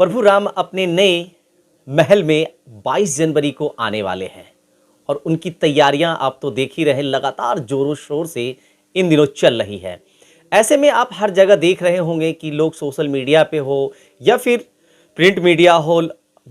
प्रभु राम अपने नए महल में 22 जनवरी को आने वाले हैं और उनकी तैयारियां आप तो देख ही रहे, लगातार जोरों शोर से इन दिनों चल रही है। ऐसे में आप हर जगह देख रहे होंगे कि लोग सोशल मीडिया पे हो या फिर प्रिंट मीडिया हो,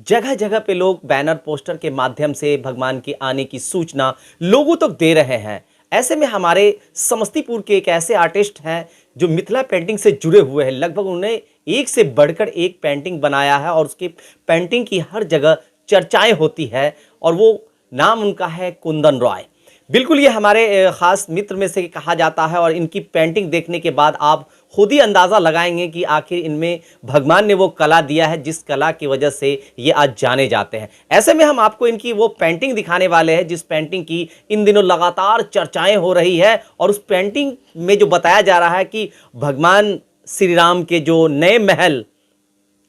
जगह जगह पे लोग बैनर पोस्टर के माध्यम से भगवान के आने की सूचना लोगों तक दे रहे हैं। ऐसे में हमारे समस्तीपुर के एक ऐसे आर्टिस्ट हैं जो मिथिला पेंटिंग से जुड़े हुए हैं। लगभग उन्हें एक से बढ़कर एक पेंटिंग बनाया है और उसकी पेंटिंग की हर जगह चर्चाएं होती है और वो नाम उनका है कुंदन रॉय। बिल्कुल ये हमारे खास मित्र में से कहा जाता है और इनकी पेंटिंग देखने के बाद आप खुद ही अंदाज़ा लगाएंगे कि आखिर इनमें भगवान ने वो कला दिया है जिस कला की वजह से ये आज जाने जाते हैं। ऐसे में हम आपको इनकी वो पेंटिंग दिखाने वाले हैं जिस पेंटिंग की इन दिनों लगातार चर्चाएं हो रही है और उस पेंटिंग में जो बताया जा रहा है कि भगवान श्री राम के जो नए महल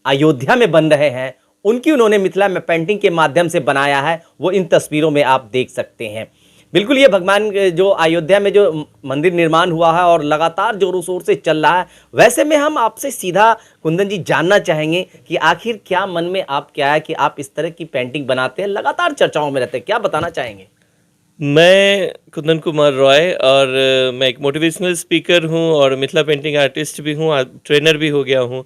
अयोध्या में बन रहे हैं उनकी उन्होंने मिथिला में पेंटिंग के माध्यम से बनाया है, वो इन तस्वीरों में आप देख सकते हैं। बिल्कुल ये भगवान जो अयोध्या में जो मंदिर निर्माण हुआ है और लगातार जोरों शोर से चल रहा है। वैसे में हम आपसे सीधा कुंदन जी जानना चाहेंगे कि आखिर क्या मन में आप क्या है कि आप इस तरह की पेंटिंग बनाते हैं, लगातार चर्चाओं में रहते हैं, क्या बताना चाहेंगे? मैं कुंदन कुमार रॉय और मैं एक मोटिवेशनल स्पीकर हूँ और मिथिला पेंटिंग आर्टिस्ट भी हूँ, ट्रेनर भी हो गया हूँ।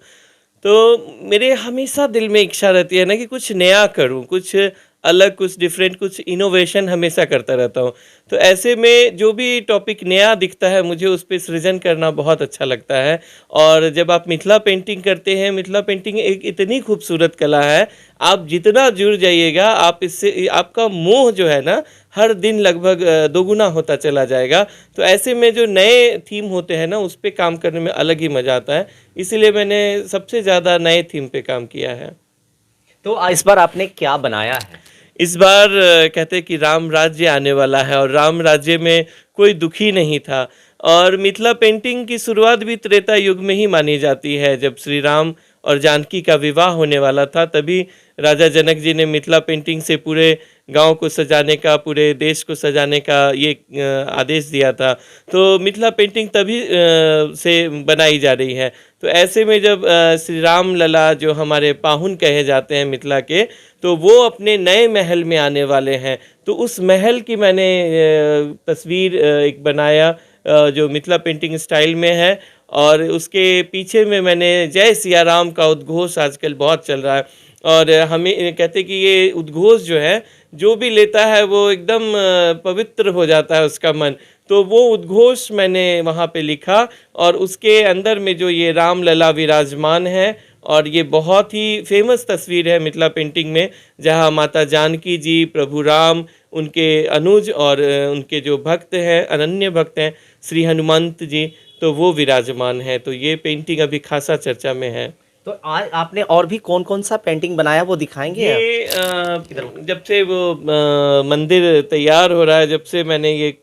तो मेरे हमेशा दिल में इच्छा रहती है ना कि कुछ नया करूँ, कुछ अलग, कुछ डिफरेंट, कुछ इनोवेशन हमेशा करता रहता हूँ। तो ऐसे में जो भी टॉपिक नया दिखता है मुझे उस पे सृजन करना बहुत अच्छा लगता है। और जब आप मिथिला पेंटिंग करते हैं, मिथिला पेंटिंग एक इतनी खूबसूरत कला है, आप जितना जुड़ जाइएगा आप इससे आपका मोह जो है ना हर दिन लगभग दोगुना होता चला जाएगा। तो ऐसे में जो नए थीम होते हैं ना उस पे काम करने में अलग ही मज़ा आता है, इसीलिए मैंने सबसे ज़्यादा नए थीम पे काम किया है। तो इस बार आपने क्या बनाया है? इस बार कहते हैं कि राम राज्य आने वाला है और राम राज्य में कोई दुखी नहीं था। और मिथिला पेंटिंग की शुरुआत भी त्रेता युग में ही मानी जाती है। जब श्री राम और जानकी का विवाह होने वाला था तभी राजा जनक जी ने मिथिला पेंटिंग से पूरे गांव को सजाने का, पूरे देश को सजाने का ये आदेश दिया था। तो मिथिला पेंटिंग तभी से बनाई जा रही है। तो ऐसे में जब श्री राम लला जो हमारे पाहुन कहे जाते हैं मिथिला के, तो वो अपने नए महल में आने वाले हैं। तो उस महल की मैंने तस्वीर एक बनाया जो मिथिला पेंटिंग स्टाइल में है और उसके पीछे में मैंने जय सिया राम का उद्घोष आजकल बहुत चल रहा है और हमें कहते कि ये उद्घोष जो है जो भी लेता है वो एकदम पवित्र हो जाता है उसका मन। तो वो उद्घोष मैंने वहाँ पे लिखा और उसके अंदर में जो ये राम लला विराजमान है और ये बहुत ही फेमस तस्वीर है मिथिला पेंटिंग में, जहाँ माता जानकी जी, प्रभु राम, उनके अनुज और उनके जो भक्त हैं, अनन्य भक्त हैं श्री हनुमंत जी, तो वो विराजमान है। तो ये पेंटिंग अभी खासा चर्चा में है। तो आज आपने और भी कौन कौन सा पेंटिंग बनाया वो दिखाएंगे? ये जब से वो मंदिर तैयार हो रहा है, जब से मैंने ये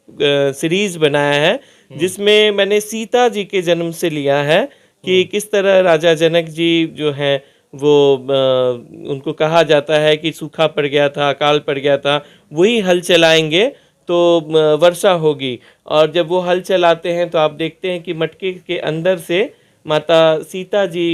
सीरीज बनाया है जिसमें मैंने सीता जी के जन्म से लिया है कि किस तरह राजा जनक जी जो हैं वो उनको कहा जाता है कि सूखा पड़ गया था, अकाल पड़ गया था, वही हल चलाएंगे तो वर्षा होगी। और जब वो हल चलाते हैं तो आप देखते हैं कि मटके के अंदर से माता सीता जी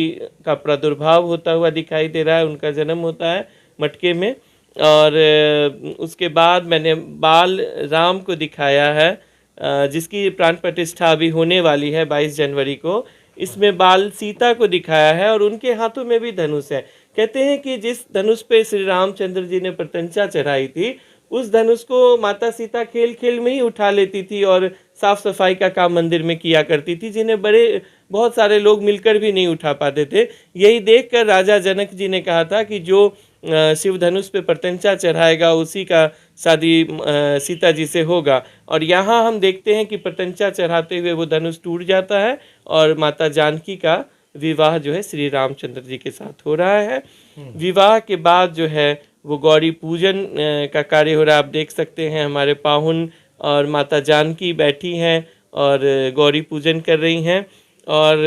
का प्रादुर्भाव होता हुआ दिखाई दे रहा है, उनका जन्म होता है मटके में। और उसके बाद मैंने बाल राम को दिखाया है जिसकी प्राण प्रतिष्ठा अभी होने वाली है 22 जनवरी को। इसमें बाल सीता को दिखाया है और उनके हाथों में भी धनुष है। कहते हैं कि जिस धनुष पे श्री रामचंद्र जी ने प्रत्यंचा चढ़ाई थी उस धनुष को माता सीता खेल खेल में ही उठा लेती थी और साफ सफाई का काम मंदिर में किया करती थी, जिन्हें बहुत सारे लोग मिलकर भी नहीं उठा पाते थे। यही देखकर राजा जनक जी ने कहा था कि जो शिव धनुष पे प्रत्यंचा चढ़ाएगा उसी का शादी सीता जी से होगा। और यहाँ हम देखते हैं कि प्रत्यंचा चढ़ाते हुए वो धनुष टूट जाता है और माता जानकी का विवाह जो है श्री रामचंद्र जी के साथ हो रहा है। विवाह के बाद जो है वो गौरी पूजन का कार्य हो रहा है। आप देख सकते हैं हमारे पाहुन और माता जानकी बैठी हैं और गौरी पूजन कर रही हैं। और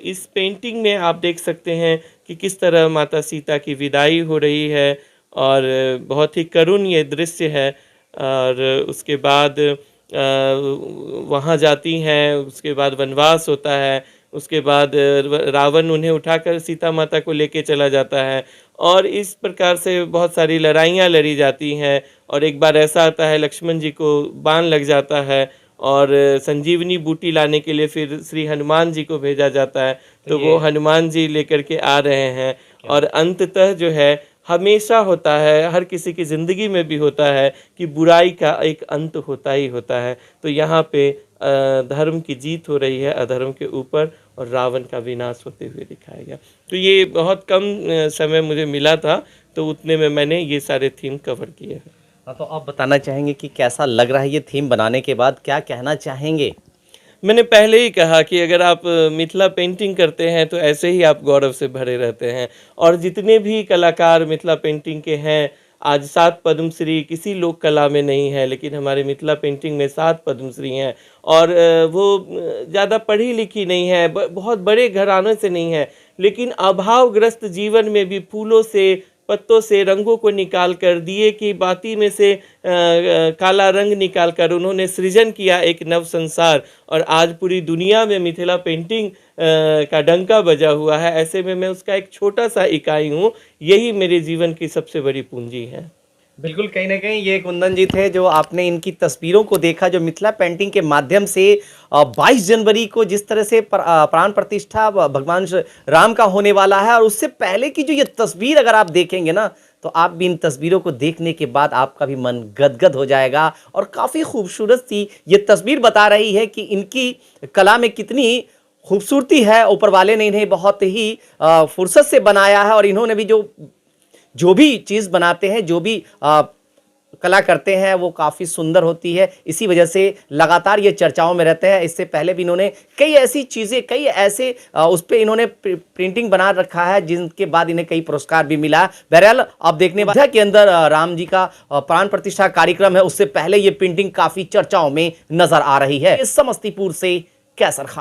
इस पेंटिंग में आप देख सकते हैं कि किस तरह माता सीता की विदाई हो रही है और बहुत ही करुण ये दृश्य है। और उसके बाद वहाँ जाती हैं, उसके बाद वनवास होता है, उसके बाद रावण उन्हें उठाकर सीता माता को लेके चला जाता है और इस प्रकार से बहुत सारी लड़ाइयाँ लड़ी जाती हैं। और एक बार ऐसा आता है लक्ष्मण जी को बाण लग जाता है और संजीवनी बूटी लाने के लिए फिर श्री हनुमान जी को भेजा जाता है, तो वो हनुमान जी लेकर के आ रहे हैं। और अंततः जो है हमेशा होता है, हर किसी की ज़िंदगी में भी होता है कि बुराई का एक अंत होता ही होता है। तो यहाँ पे धर्म की जीत हो रही है अधर्म के ऊपर और रावण का विनाश होते हुए दिखाया गया। तो ये बहुत कम समय मुझे मिला था, तो उतने में मैंने ये सारे थीम कवर किए हैं। हाँ, तो आप बताना चाहेंगे कि कैसा लग रहा है ये थीम बनाने के बाद, क्या कहना चाहेंगे? मैंने पहले ही कहा कि अगर आप मिथिला पेंटिंग करते हैं तो ऐसे ही आप गौरव से भरे रहते हैं। और जितने भी कलाकार मिथिला पेंटिंग के हैं, आज 7 पद्मश्री किसी लोक कला में नहीं है, लेकिन हमारे मिथिला पेंटिंग में 7 पद्मश्री हैं। और वो ज़्यादा पढ़ी लिखी नहीं है, बहुत बड़े घरानों से नहीं है, लेकिन अभावग्रस्त जीवन में भी फूलों से, पत्तों से रंगों को निकाल कर, दिए की बाती में से काला रंग निकाल कर उन्होंने सृजन किया एक नव संसार। और आज पूरी दुनिया में मिथिला पेंटिंग का डंका बजा हुआ है। ऐसे में मैं उसका एक छोटा सा इकाई हूँ। यही मेरे जीवन की सबसे बड़ी पूंजी है। बिल्कुल, कहीं न कहीं ये कुंदन जी थे जो आपने इनकी तस्वीरों को देखा, जो मिथिला पेंटिंग के माध्यम से 22 जनवरी को जिस तरह से प्राण प्रतिष्ठा भगवान राम का होने वाला है, और उससे पहले की जो ये तस्वीर अगर आप देखेंगे ना, तो आप भी इन तस्वीरों को देखने के बाद आपका भी मन गदगद हो जाएगा। और काफ़ी खूबसूरत सी ये तस्वीर बता रही है कि इनकी कला में कितनी खूबसूरती है। ऊपर वाले ने इन्हें बहुत ही फुर्सत से बनाया है, और इन्होंने भी जो भी चीज़ बनाते हैं, जो भी कला करते हैं, वो काफ़ी सुंदर होती है। इसी वजह से लगातार ये चर्चाओं में रहते हैं। इससे पहले भी इन्होंने कई ऐसी चीज़ें, कई ऐसे उस पर इन्होंने प्रिंटिंग बना रखा है, जिनके बाद इन्हें कई पुरस्कार भी मिला। बहरहाल अब देखने वाला के अंदर राम जी का प्राण प्रतिष्ठा कार्यक्रम है, उससे पहले ये पेंटिंग काफ़ी चर्चाओं में नजर आ रही है। समस्तीपुर से कैसर खान।